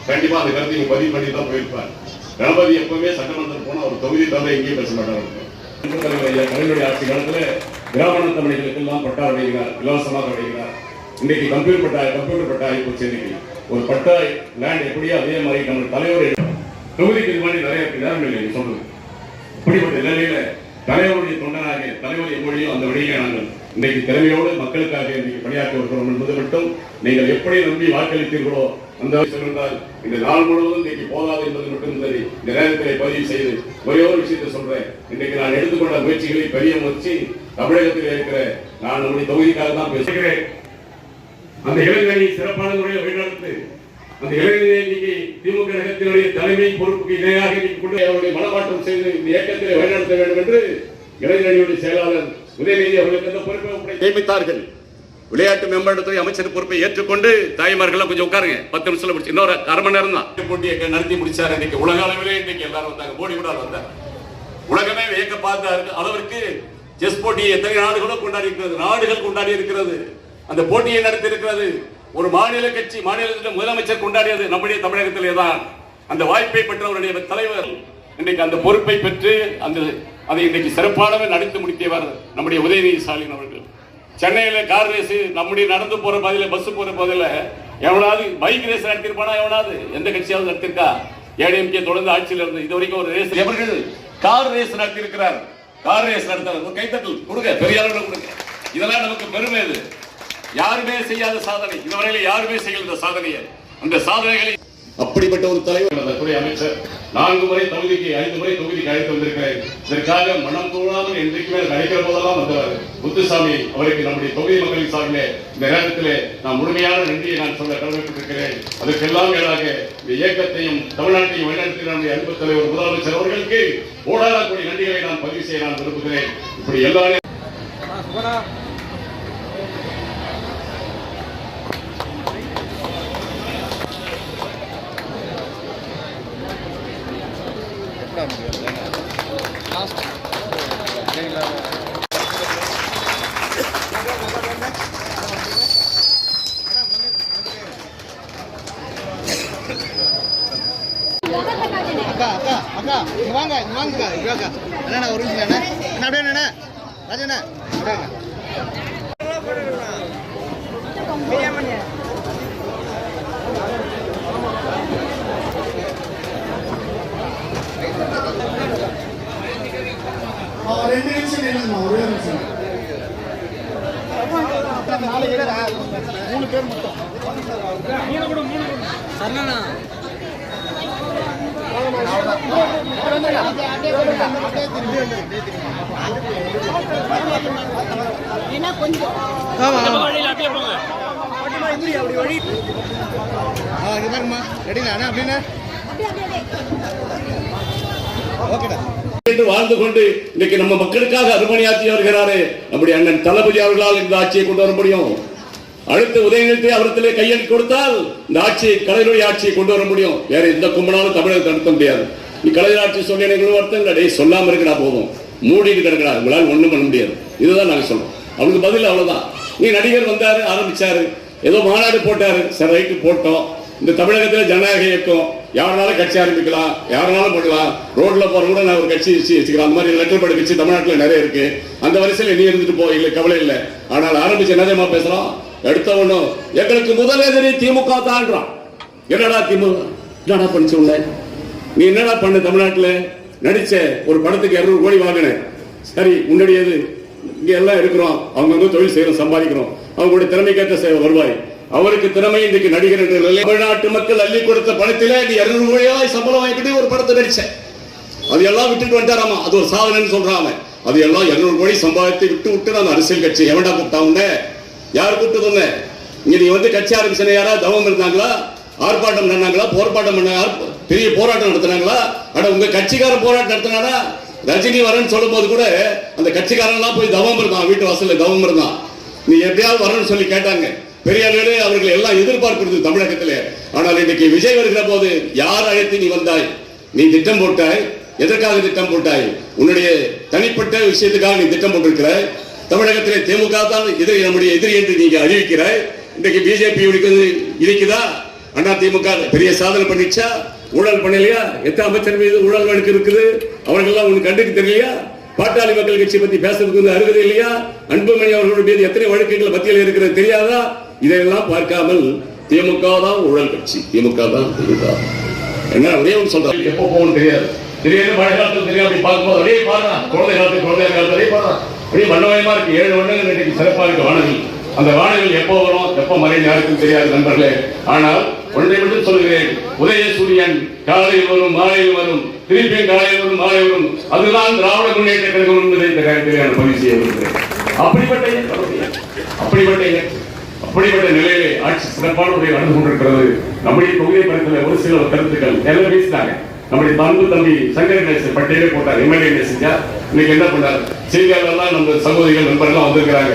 கண்டிப்பா அந்த கருத்தை பதிவு பண்ணி தான் போயிருப்பார். கணபதி எப்பவுமே சட்டமன்றம் போனா ஒரு தொகுதி தவிர எங்கேயும் பேச மாட்டாங்க. கலைஞருடைய ஆட்சி காலத்துல கிராம தமிழர்களுக்கு எல்லாம் பட்டா வழங்கினார், இலவசமாக வழங்கினார். இன்னைக்கு கம்ப்யூட்டர் பட்டா ஆகிப்போச்சு. இன்னைக்கு ஒரு பட்டா லேண்ட் எப்படியோ அதே மாதிரி நம்ம தலைவர் தொகுதிக்கு இது மாதிரி நிறைய நேரம் இல்லை சொல்றது. இப்படிப்பட்ட நிலையில தலைவருடைய தொண்டனாக தலைவர் எப்படியோ அந்த வழியை நாங்கள் இன்றைக்கு திறமையோடு மக்களுக்காக இன்றைக்கு பணியாற்றி வருகிறோம் என்பது மட்டும் நீங்கள் எப்படி நம்பி வாக்களித்தீர்களோ அந்த என்றால் இந்த நாள் முழுவதும் இன்னைக்கு போதாது என்பது மட்டும் இந்த நேரத்தில் பதிவு செய்து ஒரே ஒரு விஷயத்தை சொல்றேன். இன்றைக்கு நான் எடுத்துக்கொண்ட முயற்சிகளை பெரிய முயற்சி தமிழகத்தில் இருக்கிற நான் நம்முடைய தொகுதிக்காக தான் பேசுகிறேன். அந்த இளைஞரை சிறப்பான முறையில் வழிநடத்து அந்த இளைஞரை இன்னைக்கு திமுக கழகத்தினுடைய தலைமை பொறுப்புக்கு இணையாக கொண்டு அவருடைய மனமாற்றம் செய்து இந்த இயக்கத்தை வழிநடத்த வேண்டும் என்று இளைஞர்களுடைய செயலாளர் உதயநிதி அவர்களுக்கு அந்த பொறுப்பை நியமித்தார்கள். விளையாட்டு மேம்பாட்டுத்துறை அமைச்சர் பொறுப்பை ஏற்றுக்கொண்டு தாய்மார்கள் கொஞ்சம் உட்காருங்க, 10 நிமிஷம் முடிச்சு இன்னொரு அரை மணி நேரம் தான் போட்டியை நடத்தி முடிச்சார். இன்னைக்கு உலக அளவிலே இன்னைக்கு எல்லாரும் வந்தாங்க, மோடி கூட வந்தார். உலகமே வியக்க பார்த்தாரு அளவிற்கு செஸ் போட்டியை எத்தனை நாடுகளும் கொண்டாடி இருக்கிறது, நாடுகள் கொண்டாடி இருக்கிறது. அந்த போட்டியை நடத்தி இருக்கிறது ஒரு மாநில கட்சி, மாநிலத்தில் முதலமைச்சர் கொண்டாடியது நம்முடைய தமிழகத்திலே தான். அந்த வாய்ப்பை பெற்றவருடைய தலைவர் இன்றைக்கு அந்த பொறுப்பை பெற்று அதை இன்றைக்கு சிறப்பானவர் நடத்தி முடித்தவர் நம்முடைய உதயநிதி ஸ்டாலின் அவர்கள். சென்னையில கார் ரேஸ் நம்முடைய நடந்து போற பாதையில பஸ் போற பாதையில எவனாவது பைக் ரேஸ் நடத்திருப்பானா? எவனாவது எந்த கட்சியாவது நடத்திருக்கா? ஏடிஎம்கே தொடர்ந்து ஆட்சியில் இருந்து இது வரைக்கும் ஒரு ரேஸ் எவர்கள் கார் ரேஸ் நடத்திருக்கிறார். கார் ரேஸ் நடத்துறது ஒரு கைத்தட்டல் கொடுங்க, பெரிய அளவில் கொடுங்க. இதெல்லாம் நமக்கு பெருமை. இது யாருமே செய்யாத சாதனை, இதுவரையில யாருமே செய்யாத சாதனையை, அந்த சாதனைகளை அப்படிப்பட்ட ஒரு தலைவர் துறை அமைச்சர் 4 முறை தொகுதிக்கு 5 முறை தொகுதிக்கு அழைத்து வந்திருக்கிறேன். இதற்காக மனம் தோழாமல் என்றைக்குமே கிடைக்கிற போதெல்லாம் வந்தவர் முத்துசாமி அவருக்கு நம்முடைய தொகுதி மக்களின் சார்பிலே இந்த நேரத்திலே நான் முழுமையான நன்றியை நான் சொல்ல கடமைப்பட்டிருக்கிறேன். அதற்கெல்லாம் மேலாக இந்த இயக்கத்தையும் தமிழ்நாட்டையும் வழிநடத்திய நம்முடைய அன்பு தலைவர் முதலமைச்சர் அவர்களுக்கு ஓடாடக்கூடிய நன்றிகளை நான் பதிவு செய்ய நான் விரும்புகிறேன். இப்படி எல்லாரும் அக்கா வாங்க என்ன ஒரு நிமிஷம் அப்படியே ராஜண்ணா ரெண்டு நிமிஷம் இல்லைங்கம்மா, ஒரே நிமிஷம். 3 பேர் மட்டும் சரணா வாழ்ந்து கொண்டு இன்னைக்கு நம்ம மக்களுக்காக அருமணியாற்றி வருகிறாரே நம்முடைய அண்ணன் தளபதி அவர்களால் இந்த ஆட்சியை கொண்டு வர முடியும். அடுத்த உதயநிதி அவரத்திலே கையெழுத்து கொடுத்தால் இந்த ஆட்சியை கலைஞருடைய ஆட்சியை கொண்டு வர முடியும். வேற எந்த கும்பனாலும் தமிழகத்தை நடத்த முடியாது. நீ கலைஞர் ஆட்சி சொல்லி எனக்கு அர்த்தம் இல்லை, சொல்லாம இருக்கா போதும், மூடிட்டு கிடக்கிறா, உங்களால் ஒண்ணும் பண்ண முடியாது. இதுதான் நாங்க சொல்றோம். அவனுக்கு பதில் அவ்வளவுதான். நீ நடிகர் வந்தாரு, ஆரம்பிச்சாரு, ஏதோ மாநாடு போட்டாரு, சரி ரைட்டு போட்டோம். இந்த தமிழகத்தில் ஜனநாயக இயக்கம் யாருனாலும் கட்சி ஆரம்பிக்கலாம், யாருனாலும் போடலாம். ரோட்ல போற கூட நான் ஒரு கட்சி வச்சுக்கலாம். அந்த மாதிரி லெட்டர் படி கட்சி தமிழ்நாட்டில் நிறைய இருக்கு. அந்த வரிசையில் நீ இருந்துட்டு போ, இல்லை கவலை இல்லை. ஆனால் ஆரம்பிச்சு என்னதேமா பேசுறோம், எடுத்த ஒண்ணும் எங்களுக்கு முதல் எதிரி திமுக தான்றான். என்னடா திமுக என்னடா பண்ணிச்சு உள்ள, நீ என்னடா பண்ண? தமிழ்நாட்டில் நடிச்ச ஒரு படத்துக்கு 200 கோடி வாங்கின, சரி உன்னுடையது. இங்க எல்லாம் இருக்கிறோம், அவங்க தொழில் செய்யறோம், சம்பாதிக்கிறோம். அவங்களுடைய திறமைக்கேற்ற வருவாய். அவருக்கு திறமை இன்றைக்கு நடிகர் என்ற தமிழ்நாட்டு மக்கள் அள்ளி கொடுத்த பணத்திலே நீ 200 கோடியாய் சம்பளம் வாங்கிட்டு ஒரு படத்தை நடிச்ச, அது எல்லாம் விட்டுட்டு வந்துட்டாராமா. அது ஒரு சாதனைன்னு சொல்றாங்க. அது எல்லாம் 200 கோடி சம்பாதித்து விட்டு அந்த அரசியல் கட்சி எவன்டா கூப்பிட்டா உன்ன? யார் கூப்பிட்டு சொன்ன? இங்க நீ வந்து கட்சி ஆரம்பிச்சன யாராவது தவம் இருந்தாங்களா? ஆர்ப்பாட்டம் பண்ணாங்களா? போராட்டம் பண்ணாங்க? பெரிய போராட்டம் நடத்தினாங்களா? அட உங்க கட்சிக்காரன் போராட்டம் நடத்தினாடா. ரஜினி வரேன்னு சொல்லும் போது கூட அந்த கட்சிக்காரன் எல்லாம் போய் தவம் இருந்தான், வீட்டு வாசல்ல தவம் இருந்தான். நீ எப்படியாவது வரணும்னு சொல்லி கேட்டாங்க. பெரியார்களே அவர்கள் எல்லாம் எதிர்பார்க்கிறது தமிழகத்திலே. ஆனால் இன்னைக்கு விஜய் வருகிற போது யார் அழைத்து நீ வந்தாய்? நீ திட்டம் போட்டாய். எதற்காக திட்டம் போட்டாய்? உன்னுடைய தனிப்பட்ட விஷயத்துக்காக நீ திட்டம் போட்டிருக்கிறாய். தமிழகத்திலே திமுக தான் நம்முடைய எதிரி என்று நீங்க அறிவிக்கிறாய். இன்றைக்கு பிஜேபி இருக்குதா? அதிமுக பெரிய சாதனை பண்ணிச்சா? ஊழல் பண்ணலையா? எத்தனை அமைச்சர் மீது ஊழல் வழக்கு இருக்குது? அவர்கள்லாம் உனக்கு கண்டுக்கு தெரியலையா? பாட்டாளி மக்கள் கட்சி பத்தி பேசுறதுக்கு அருகதை இல்லையா? அன்புமணி அவர்கள் மீது எத்தனை வழக்குகள் மத்தியில் இருக்கிறது தெரியாதா? இதையெல்லாம் பார்க்காமல் திமுக தான் ஊழல் கட்சி, திமுக தான் என்ன ஒரே ஒன்று சொல்றாங்க. எப்போ போகணும் தெரியாது, திடீர்னு மழை காலத்தில் தெரியும். அப்படி பார்க்கும்போது அப்படியே பாடுறான், குழந்தை காலத்தில் அப்படியே பாடுறான். அப்படியே வண்ணமயமா இருக்கு. 7 வண்ணங்கள் இன்னைக்கு சிறப்பாக இருக்கு வானவில். அந்த வானவில் எப்போ வரும் எப்போ மறையும் யாருக்கும் தெரியாது நண்பர்களே. ஆனால் ஒன்றை மட்டும் சொல்கிறேன், உதய சூரியன் காலையில் வரும் மாலையில் வரும், திருப்பியும் காலையில் வரும் மாலை வரும், அதுதான் திராவிட முன்னேற்ற கழகம் என்பதை இந்த கருத்தில் நான் பதிவு செய்ய விரும்புகிறேன். அப்படிப்பட்ட நிலையிலே ஆட்சி சிறப்பான முறையில் நடந்து கொண்டிருக்கிறது. நம்முடைய தொகுதியை பற்றிய ஒரு சில கருத்துக்கள் எல்லாம் பேசினாங்க. நம்முடைய தம்பி சங்கர கணேசன் பட்டியலே போட்டார், எம்எல்ஏ செஞ்சார். இன்னைக்கு என்ன பண்ணார்? செய்தியாளர்லாம் நம்ம சகோதரிகள் நண்பர்கள் வந்திருக்கிறாங்க.